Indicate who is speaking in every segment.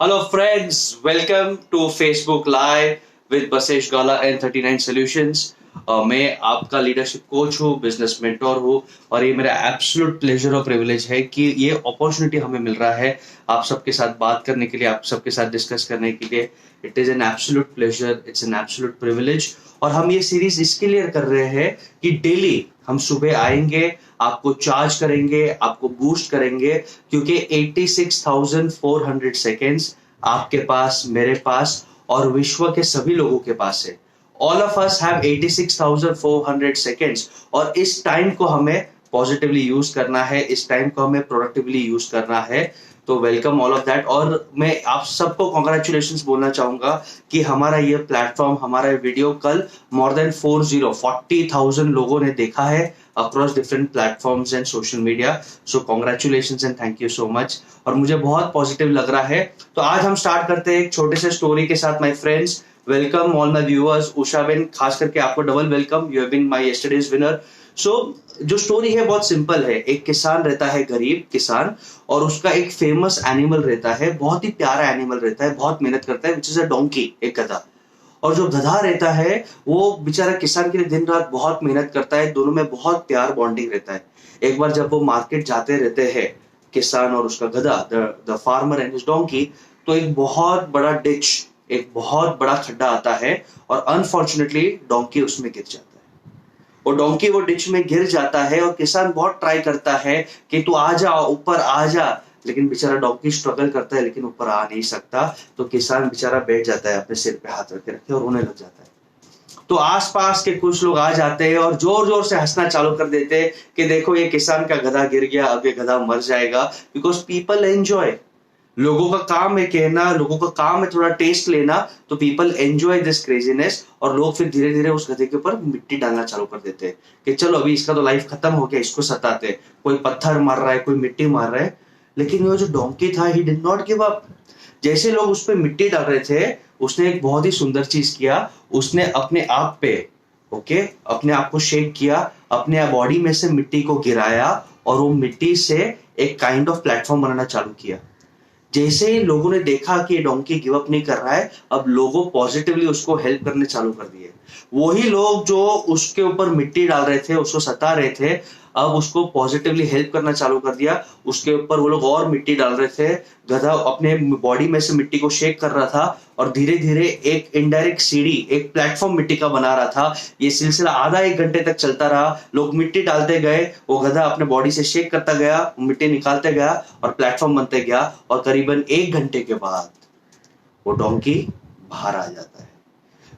Speaker 1: Hello friends, welcome to Facebook Live with Basesh Gala and 39 Solutions. मैं आपका leadership coach हूँ, business mentor हूँ और ये मेरा एब्सोल्यूट प्लेजर और प्रिविलेज है कि ये अपॉर्चुनिटी हमें मिल रहा है आप सबके साथ बात करने के लिए, आप सबके साथ डिस्कस करने के लिए। It is an absolute pleasure, it's an absolute privilege. और हम ये सीरीज इसके लिए कर रहे हैं कि डेली हम सुबह आएंगे, आपको चार्ज करेंगे, आपको बूस्ट करेंगे, क्योंकि 86,400 सेकेंड्स आपके पास, मेरे पास और विश्व के सभी लोगों के पास है। All of us have 86,400 seconds और इस टाइम को हमें पॉजिटिवली यूज करना है, इस टाइम को हमें प्रोडक्टिवली यूज करना है। तो वेलकम ऑल ऑफ दैट। और मैं आप सबको कॉन्ग्रेचुलेशंस बोलना चाहूंगा कि हमारा ये प्लेटफॉर्म, हमारा वीडियो कल मोर देन 40,000 लोगों ने देखा है across different platforms and social media. So congratulations and thank you so much. और मुझे बहुत पॉजिटिव लग रहा है। तो आज हम स्टार्ट करते हैं एक छोटे से स्टोरी के साथ। My friends, welcome all my viewers. Usha Ben, खास करके आपको double welcome, you have been my yesterday's winner. So जो स्टोरी है बहुत सिंपल है। एक किसान रहता है, गरीब किसान, और उसका एक फेमस एनिमल रहता है, बहुत ही प्यारा एनिमल रहता है, बहुत मेहनत करता है, विच इज अ डोंकी, एक गधा। और जो गधा रहता है वो बेचारा किसान के लिए दिन रात बहुत मेहनत करता है, दोनों में बहुत प्यार बॉन्डिंग रहता है। एक बार जब वो मार्केट जाते रहते हैं, किसान और उसका गधा, the farmer and his donkey, तो एक बहुत बड़ा डिच, एक बहुत बड़ा खड्डा आता है और अनफॉर्चुनेटली डोंकी उसमें गिर जाता है। वो डोंकी वो डिच में गिर जाता है और किसान बहुत ट्राई करता है कि तू आ जा, ऊपर आ जा, लेकिन बेचारा डोंकी स्ट्रगल करता है लेकिन ऊपर आ नहीं सकता। तो किसान बेचारा बैठ जाता है, अपने सिर पे हाथ रख के रखे और रोने लग जाता है। तो आसपास के कुछ लोग आ जाते हैं और जोर जोर से हंसना चालू कर देते हैं कि देखो ये किसान का गधा गिर गया, अब ये गधा मर जाएगा। बिकॉज पीपल एंजॉय, लोगों का काम है कहना, लोगों का काम है थोड़ा टेस्ट लेना, तो पीपल एंजॉय दिस क्रेजीनेस। और लोग फिर धीरे धीरे उस गधे के ऊपर मिट्टी डालना चालू कर देते हैं कि चलो अभी इसका तो लाइफ खत्म हो गया, इसको सताते। कोई पत्थर मार रहा है, कोई मिट्टी मार रहा है, लेकिन वो जो डोंकी था, he did not give up. जैसे लोग उस पर मिट्टी डाल रहे थे, उसने एक बहुत ही सुंदर चीज किया। उसने अपने आप पे, ओके, अपने आप को शेक किया, अपने बॉडी में से मिट्टी को गिराया और वो मिट्टी से एक काइंड ऑफ प्लेटफॉर्म बनाना चालू किया। जैसे ही लोगों ने देखा कि डोंकी गिव अप नहीं कर रहा है, अब लोगों पॉजिटिवली उसको हेल्प करने चालू कर दिए। वही लोग जो उसके ऊपर मिट्टी डाल रहे थे, उसको सता रहे थे, अब उसको पॉजिटिवली हेल्प करना चालू कर दिया। उसके ऊपर वो लोग और मिट्टी डाल रहे थे, गधा अपने बॉडी में से मिट्टी को शेक कर रहा था और धीरे धीरे एक इनडायरेक्ट सीढ़ी, एक प्लेटफॉर्म मिट्टी का बना रहा था। ये सिलसिला आधा एक घंटे तक चलता रहा। लोग मिट्टी डालते गए, वो गधा अपने बॉडी से शेक करता गया, मिट्टी निकालते गया और प्लेटफॉर्म बनते गया। और करीबन एक घंटे के बाद वो डोंकी बाहर आ जाता है।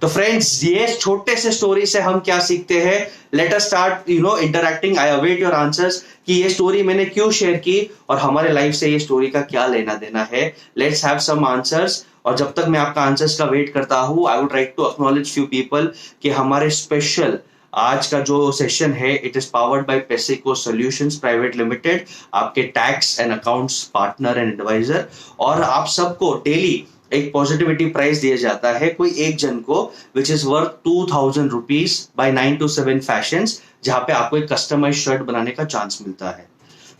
Speaker 1: तो फ्रेंड्स, ये छोटे से स्टोरी से हम क्या सीखते हैं? Let us start interacting. I await your answers कि ये स्टोरी मैंने क्यों शेयर की और हमारे लाइफ से ये स्टोरी का क्या लेना देना है। Let's have some answers. और जब तक मैं आपका आंसर्स का वेट करता हूं, I would like to acknowledge few people कि हमारे स्पेशल आज का जो सेशन है, it is powered by Pesico solutions private limited, आपके tax and accounts partner and advisor. और आप सबको डेली एक पॉजिटिविटी प्राइस दिया जाता है कोई एक जन को, which is worth 2,000 rupees by 9 to 7 fashions, जहां पे आपको एक कस्टमाइज शर्ट बनाने का चांस मिलता है।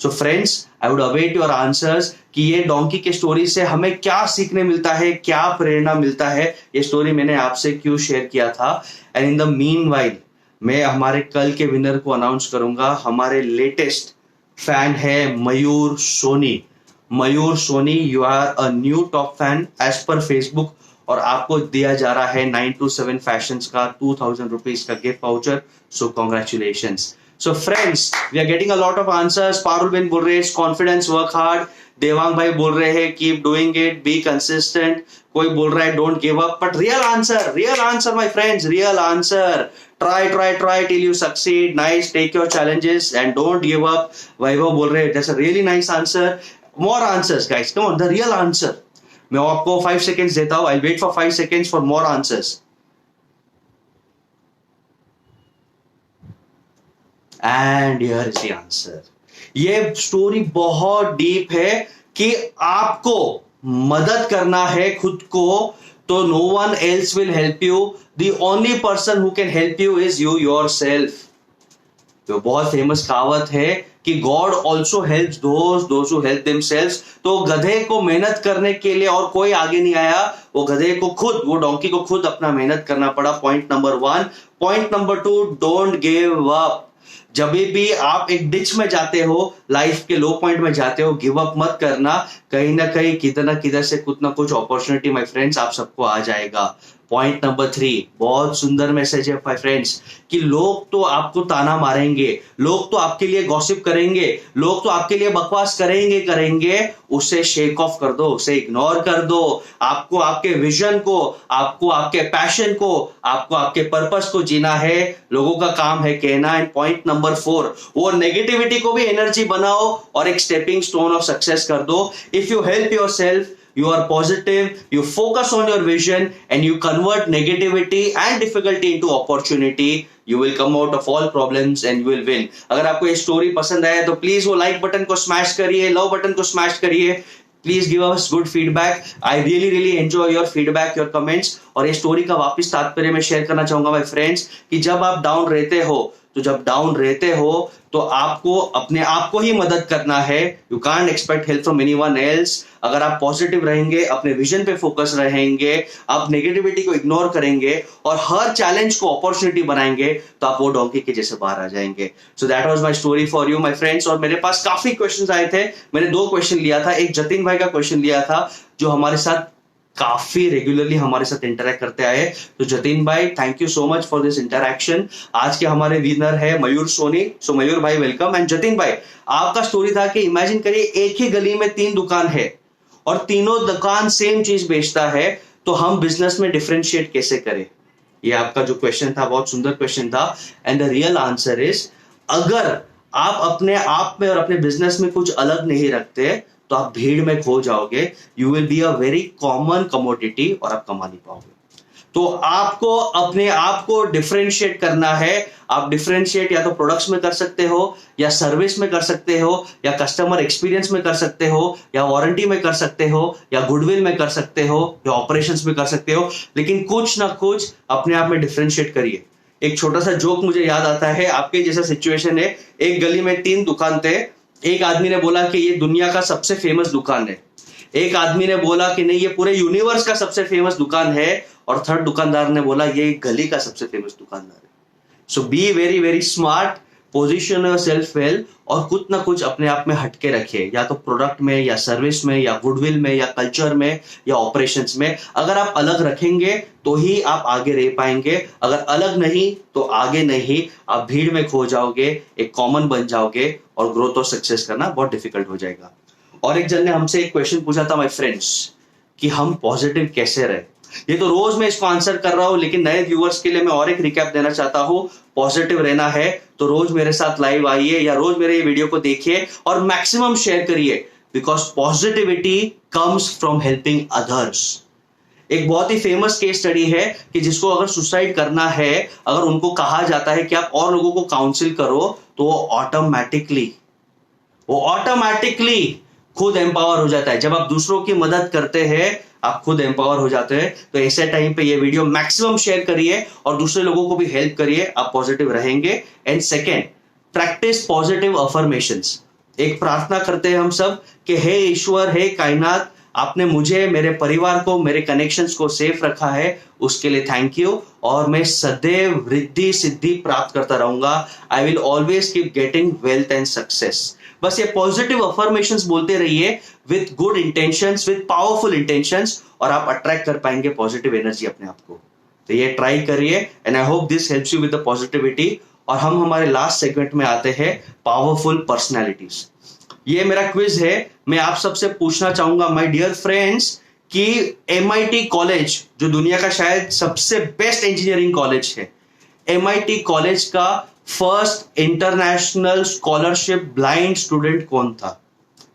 Speaker 1: So friends, I would await your answers कि ये डोंकी के स्टोरी से हमें क्या सीखने मिलता है, क्या प्रेरणा मिलता है। ये स्टोरी मैंने आपसे क्यों शेयर किया था। And in the mean while, मैं हमारे कल के विनर को अनाउंस करूंगा। हमारे लेटेस्ट फैन है Mayur Soni. Mayur Soni, you are a new top fan as पर फेसबुक, और आपको दिया जा रहा है 9 to 7 फैशंस का 2,000 रुपीज का gift voucher. So congratulations. So friends, we are getting a lot of answers. Parul ben बोल रहे हैं कॉन्फिडेंस, वर्क हार्ड। देवांग भाई बोल रहे हैं keep doing it, be consistent. कोई बोल रहा है don't give up. But real answer my friends, real answer. Try till you succeed. Nice, take your challenges and don't give up. वैभव बोल रहे हैं that's a really nice answer. More answers guys, come on, the real answer. मैं आपको 5 seconds देता हूं. I'll wait for 5 seconds for more answers. And here is the answer. ये story बहुत deep है कि आपको मदद करना है खुद को, तो no one else will help you. The only person who can help you is you yourself. तो बहुत फेमस कहावत है कि God also helps those who help themselves. तो गधे को मेहनत करने के लिए और कोई आगे नहीं आया, वो गधे को खुद, वो डोंकी को खुद अपना मेहनत करना पड़ा। Point number 1। Point number 2, don't give up. जब भी आप एक डिच में जाते हो, लाइफ के लो पॉइंट में जाते हो, गिव अप मत करना। कहीं ना कहीं किधर ना किधर से कुछ ना कुछ अपॉर्चुनिटी माय फ्रेंड्स आप सबको आ जाएगा। पॉइंट नंबर 3, बहुत सुंदर मैसेज है माय फ्रेंड्स, कि लोग तो आपको ताना मारेंगे, लोग तो आपके लिए गॉसिप करेंगे, लोग तो आपके लिए बकवास करेंगे, उसे शेक ऑफ कर दो, उसे इग्नोर कर दो। आपको आपके विजन को, आपको आपके पैशन को, आपको आपके पर्पस को जीना है। लोगों का काम है कहना। एंड पॉइंट नंबर 4, वो नेगेटिविटी को भी एनर्जी बनाओ और एक स्टेपिंग स्टोन ऑफ सक्सेस कर दो। If you help yourself, you are positive, you focus on your vision and you convert negativity and difficulty into opportunity, you will come out of all problems and you will win। अगर आपको ये story पसंद आया तो please वो like button को smash करिए, love button को स्मैश करिए। Please give us good feedback. I really enjoy your feedback, your comments. और ये स्टोरी का वापस तात्पर्य मैं शेयर करना चाहूंगा माय फ्रेंड्स, कि जब आप डाउन रहते हो, तो आपको अपने आप को ही मदद करना है। You can't expect help from anyone else. अगर आप पॉजिटिव रहेंगे, अपने विजन पे फोकस रहेंगे, आप नेगेटिविटी को इग्नोर करेंगे और हर चैलेंज को अपॉर्चुनिटी बनाएंगे, तो आप वो डोंकी के जैसे बाहर आ जाएंगे। So that was my story for you my friends. और मेरे पास काफी क्वेश्चंस आए थे। मैंने 2 क्वेश्चन लिया था। एक जतिन भाई का क्वेश्चन लिया था, जो हमारे साथ काफी रेगुलरली हमारे साथ इंटरेक्ट करते आए। तो जतिन भाई, thank you so much for this interaction. आज के हमारे विनर है मयूर सोनी। सो मयूर भाई वेलकम। एंड जतिन भाई, आपका स्टोरी था कि इमेजिन करिए एक ही गली में 3 दुकान है और तीनों दुकान सेम चीज बेचता है, तो हम बिजनेस में डिफरेंशिएट कैसे करें? ये आपका जो क्वेश्चन था, बहुत सुंदर क्वेश्चन था। And the real answer is, अगर आप अपने आप में और अपने बिजनेस में कुछ अलग नहीं रखते, तो आप भीड़ में खो जाओगे। You will be a very common commodity और आप कमा नहीं पाओगे। तो आपको अपने आप को डिफरेंशिएट करना है। आप डिफरेंशिएट या तो प्रोडक्ट्स में कर सकते हो, या सर्विस में कर सकते हो, या कस्टमर एक्सपीरियंस में कर सकते हो, या वारंटी में कर सकते हो, या गुडविल में कर सकते हो, या ऑपरेशंस में कर सकते हो। लेकिन कुछ ना कुछ अपने आप में डिफरेंशिएट करिए। एक छोटा सा जोक मुझे याद आता है। आपके जैसा सिचुएशन है, एक गली में 3 दुकान थे। एक आदमी ने बोला कि ये दुनिया का सबसे फेमस दुकान है, एक आदमी ने बोला कि नहीं ये पूरे यूनिवर्स का सबसे फेमस दुकान है, और थर्ड दुकानदार ने बोला ये गली का सबसे फेमस दुकानदार है। So be very very smart, position yourself well, और कुछ ना कुछ अपने आप में हटके रखिए, या तो प्रोडक्ट में, या सर्विस में, या गुडविल में, या कल्चर में, या ऑपरेशंस में। अगर आप अलग रखेंगे तो ही आप आगे रह पाएंगे। अगर अलग नहीं तो आगे नहीं, आप भीड़ में खो जाओगे, एक कॉमन बन जाओगे, और ग्रोथ और सक्सेस करना बहुत डिफिकल्ट हो जाएगा। और एक जन ने हमसे एक क्वेश्चन पूछा था माय फ्रेंड्स, कि हम पॉजिटिव कैसे रहे। ये तो रोज मैं इसको आंसर कर रहा हूं, लेकिन नए व्यूअर्स के लिए मैं और एक रिकैप देना चाहता हूं। पॉजिटिव रहना है तो रोज मेरे साथ लाइव आइए, या रोज मेरे ये वीडियो को देखिए और मैक्सिमम शेयर करिए, because positivity comes from helping others. एक बहुत ही फेमस केस स्टडी है कि जिसको अगर सुसाइड करना है, अगर उनको कहा जाता है कि आप और लोगों को काउंसिल करो, तो वो ऑटोमेटिकली खुद एम्पावर हो जाता है। जब आप दूसरों की मदद करते हैं, आप खुद एम्पावर हो जाते हैं। तो ऐसे टाइम पे ये वीडियो मैक्सिमम शेयर करिए और दूसरे लोगों को भी हेल्प करिए, आप पॉजिटिव रहेंगे। And second, practice positive affirmations. एक प्रार्थना करते हैं हम सब कि हे ईश्वर, हे कायनात, आपने मुझे, मेरे परिवार को, मेरे कनेक्शंस को सेफ रखा है, उसके लिए थैंक यू, और मैं सदैव रिद्धि सिद्धि प्राप्त करता रहूंगा। I will always keep getting wealth and success. बस ये पॉजिटिव अफर्मेशंस बोलते रहिए with good intentions, with powerful intentions, और आप अट्रैक्ट कर पाएंगे पॉजिटिव एनर्जी अपने आप को। तो ये ट्राई करिए, and I hope this helps you with the positivity. और हम हमारे लास्ट सेगमेंट में आते हैं, पावरफुल पर्सनैलिटीज। ये मेरा क्विज है। मैं आप सबसे पूछना चाहूंगा माय डियर फ्रेंड्स, कि MIT कॉलेज, जो दुनिया का शायद सबसे बेस्ट इंजीनियरिंग कॉलेज है, MIT कॉलेज का first international scholarship blind student कौन था?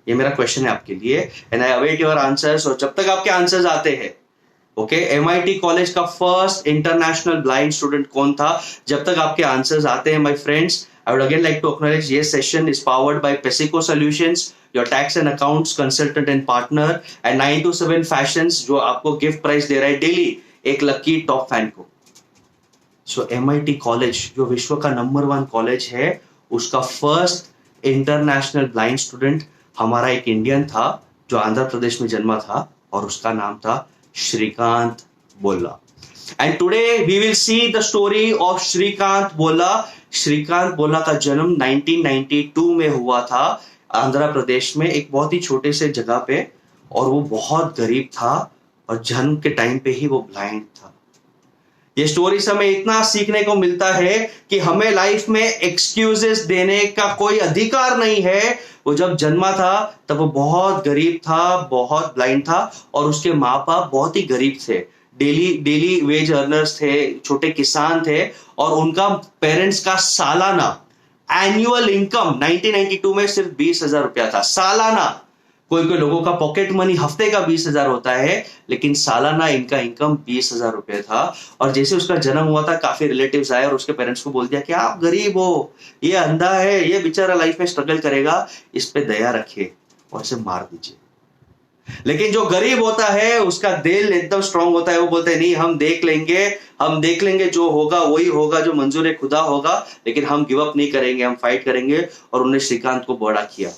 Speaker 1: ये मेरा क्वेश्चन है आपके लिए, and I await your answers. और जब तक आपके आंसर्स आते हैं, ओके, MIT कॉलेज का फर्स्ट इंटरनेशनल ब्लाइंड स्टूडेंट कौन था? जब तक आपके आंसर्स आते हैं my friends, I would again like to acknowledge this session is powered by Pesico Solutions, your tax and accounts consultant and partner, and 927 Fashions, जो आपको गिफ्ट प्राइस दे रहा है डेली एक लकी टॉप फैन को। सो MIT college, जो विश्व का number 1 college है, उसका फर्स्ट इंटरनेशनल ब्लाइंड स्टूडेंट हमारा एक इंडियन था जो आंध्र प्रदेश में जन्मा था और उसका नाम था Srikanth Bolla. And today we will see the story of Srikanth Bolla. Srikanth बोल्ला का जन्म 1992 में हुआ था आंध्र प्रदेश में एक बहुत ही छोटे से जगह पे, और वो बहुत गरीब था और जन्म के टाइम पे ही वो ब्लाइंड था। ये स्टोरी से हमें इतना सीखने को मिलता है कि हमें लाइफ में एक्सक्यूजेस देने का कोई अधिकार नहीं है। वो जब जन्मा था तब वो बहुत गरीब था, बहुत ब्लाइंड था, और उसके माँ बाप बहुत ही गरीब थे, डेली वेज अर्नर्स थे, छोटे किसान थे, और उनका पेरेंट्स का सालाना एनुअल इनकम 1992 में सिर्फ 20,000 रुपया था सालाना। कोई कोई लोगों का पॉकेट मनी हफ्ते का 20,000 होता है, लेकिन सालाना इनका इनकम 20,000 रुपए था। और जैसे उसका जन्म हुआ था काफी रिलेटिव्स आए और उसके पेरेंट्स को बोल दिया कि आप गरीब हो, ये अंधा है, ये बेचारा लाइफ में स्ट्रगल करेगा, इस पे दया रखिए और इसे मार दीजिए। लेकिन जो गरीब होता है उसका दिल एकदम स्ट्रांग होता है, वो बोलते हैं नहीं हम देख लेंगे, जो होगा वही होगा, जो मंजूर खुदा होगा, लेकिन हम गिव अप नहीं करेंगे, हम फाइट करेंगे। और उन्होंने श्रीकांत को बड़ा किया।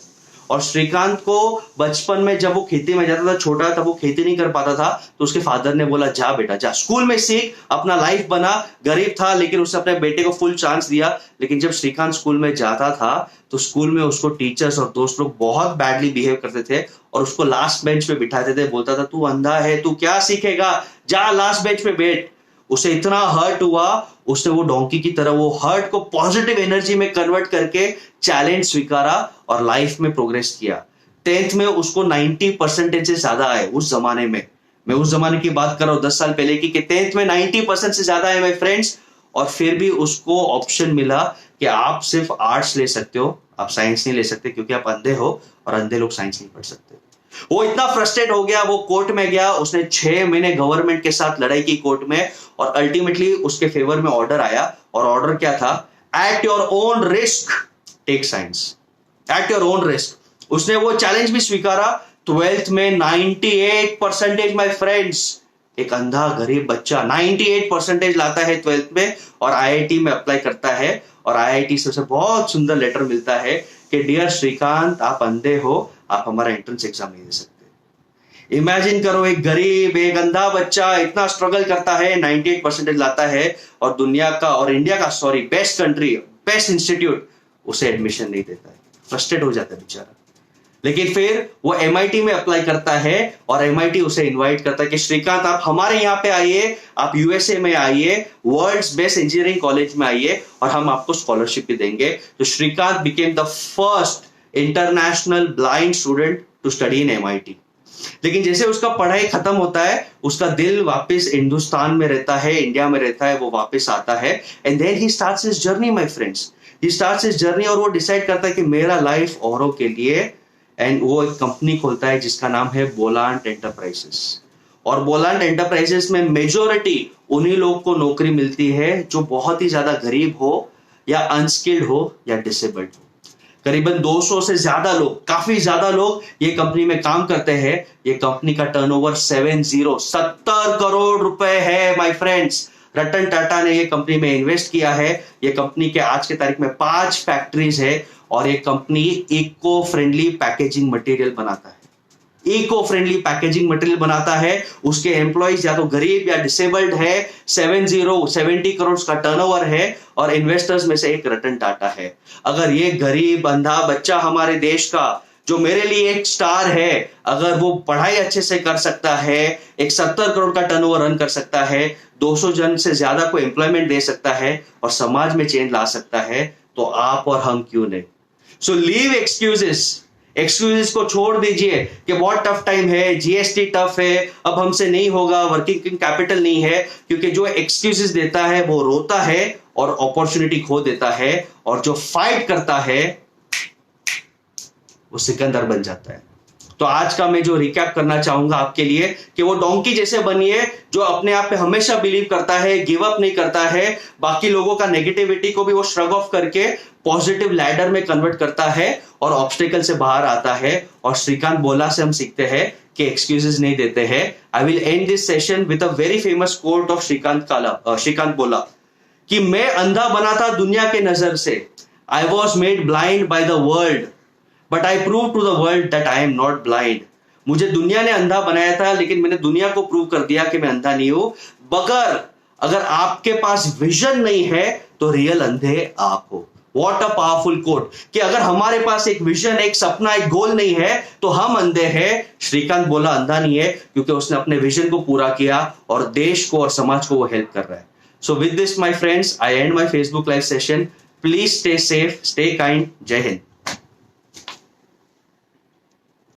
Speaker 1: और श्रीकांत को बचपन में जब वो खेती में जाता था, छोटा तब वो खेती नहीं कर पाता था, तो उसके फादर ने बोला जा बेटा जा, स्कूल में सीख, अपना लाइफ बना। गरीब था लेकिन उसने अपने बेटे को फुल चांस दिया। लेकिन जब श्रीकांत स्कूल में जाता था तो स्कूल में उसको टीचर्स और दोस्त लोग बहुत बैडली बिहेव करते थे और उसको लास्ट बेंच पे बिठाते थे। बोलता था तू अंधा है, तू क्या सीखेगा, जा लास्ट बेंच पे बैठ। उसे इतना हर्ट हुआ, उसने वो डोंकी की तरह वो हर्ट को पॉजिटिव एनर्जी में कन्वर्ट करके चैलेंज स्वीकारा और लाइफ में प्रोग्रेस किया। 10th में उसको 90% से ज्यादा आए उस जमाने में। मैं उस जमाने की बात कर रहा हूं 10 साल पहले की, कि 10th में 90% से ज्यादा है माय फ्रेंड्स। और फिर भी उसको ऑप्शन मिला कि आप सिर्फ आर्ट्स ले सकते हो, आप साइंस नहीं ले सकते क्योंकि आप अंधे हो और अंधे लोग साइंस नहीं पढ़ सकते। वो इतना फ्रस्ट्रेट हो गया, वो कोर्ट में गया, उसने 6 महीने गवर्नमेंट के साथ लड़ाई की कोर्ट में, और अल्टीमेटली उसके फेवर में ऑर्डर आया। और ऑर्डर क्या था, at your own risk take science, at your own risk. उसने वो चैलेंज भी स्वीकारा। 12th में 98% माय फ्रेंड्स, एक अंधा गरीब बच्चा 98% लाता है 12th में और आईआईटी में अप्लाई करता है। और आईआईटी से उसे बहुत सुंदर लेटर मिलता है कि डियर श्रीकांत, आप अंधे हो, आप हमारा एंट्रेंस एग्जाम नहीं दे सकते। इमेजिन करो, एक गरीब, एक अंधा बच्चा इतना स्ट्रगल करता है, 98% लाता है, और दुनिया का और इंडिया का बेस्ट कंट्री, बेस्ट इंस्टीट्यूट उसे एडमिशन नहीं देता है। फ्रस्ट्रेट हो जाता है बेचारा। लेकिन फिर वो एमआईटी में अप्लाई करता है और एमआईटी उसे इनवाइट करता है कि श्रीकांत आप हमारे यहाँ पे आइए, आप यूएसए में आइए, वर्ल्ड्स बेस्ट इंजीनियरिंग कॉलेज में आइए और हम आपको स्कॉलरशिप भी देंगे। तो Srikanth became the first international blind student to study in MIT. लेकिन जैसे उसका पढ़ाई खत्म होता है, उसका दिल वापस हिंदुस्तान में रहता है, इंडिया में रहता है, वो वापस आता है। And then he starts his journey my friends, he starts his journey. और वो डिसाइड करता है कि मेरा लाइफ औरों के लिए, एंड वो एक कंपनी खोलता है जिसका नाम है बोलांट एंटरप्राइजेस। और बोलांट एंटरप्राइजेस में मेजॉरिटी उन्हीं लोग को नौकरी मिलती है जो बहुत ही ज्यादा गरीब हो या अनस्किल्ड हो या डिसेबल्ड हो। करीबन 200 से ज्यादा लोग, काफी ज्यादा लोग ये कंपनी में काम करते हैं। ये कंपनी का टर्नओवर 70 करोड़ रुपए है माय फ्रेंड्स। रतन टाटा ने ये कंपनी में इन्वेस्ट किया है। ये कंपनी के आज के तारीख में 5 फैक्ट्रीज है और ये company eco friendly packaging material बनाता है। इको फ्रेंडली पैकेजिंग मटेरियल बनाता है। उसके एम्प्लॉइज या तो गरीब या डिसेबल्ड है। 70 करोड़ का टर्नओवर है और इन्वेस्टर्स में से एक रतन टाटा है। अगर ये गरीब अंधा बच्चा हमारे देश का, जो मेरे लिए एक स्टार है, अगर वो पढ़ाई अच्छे से कर सकता है, एक 70 करोड़ का टर्नओवर रन कर सकता है, 200 जन से ज्यादा को एम्प्लॉयमेंट दे सकता है और समाज में चेंज ला सकता है, तो आप और हम क्यों नहीं। सो लीव एक्सक्यूजेस को छोड़ दीजिए कि बहुत टफ टाइम है, जीएसटी टफ है, अब हमसे नहीं होगा, वर्किंग कैपिटल नहीं है। क्योंकि जो एक्सक्यूजेस देता है वो रोता है और अपॉर्चुनिटी खो देता है, और जो फाइट करता है वो सिकंदर बन जाता है। तो आज का मैं जो रिकैप करना चाहूंगा आपके लिए कि वो डोंकी जैसे बनिए, जो अपने आप पे हमेशा बिलीव करता है, गिव अप नहीं करता है, बाकी लोगों का नेगेटिविटी को भी वो श्रग ऑफ करके पॉजिटिव लैडर में कन्वर्ट करता है और ऑब्स्टिकल से बाहर आता है। और श्रीकांत बोला से हम सीखते हैं कि एक्सक्यूजेस नहीं देते हैं। I will end this session with a very famous quote of Srikanth Bolla कि मैं अंधा बना था दुनिया के नजर से, I was made blind by the world but I prove to the world that I am not blind. मुझे दुनिया ने अंधा बनाया था लेकिन मैंने दुनिया को प्रूव कर दिया कि मैं अंधा नहीं हूं. बगर अगर आपके पास विजन नहीं है तो रियल अंधे आप हो. वॉट अ पावरफुल कोट कि अगर हमारे पास एक विजन, एक सपना, एक गोल नहीं है तो हम अंधे हैं. श्रीकांत बोला अंधा नहीं है क्योंकि उसने अपने विजन को पूरा किया और देश को और समाज को वो हेल्प कर रहा है. So with this my friends, I and my Facebook live session. Please stay safe, stay kind. जय हिंद.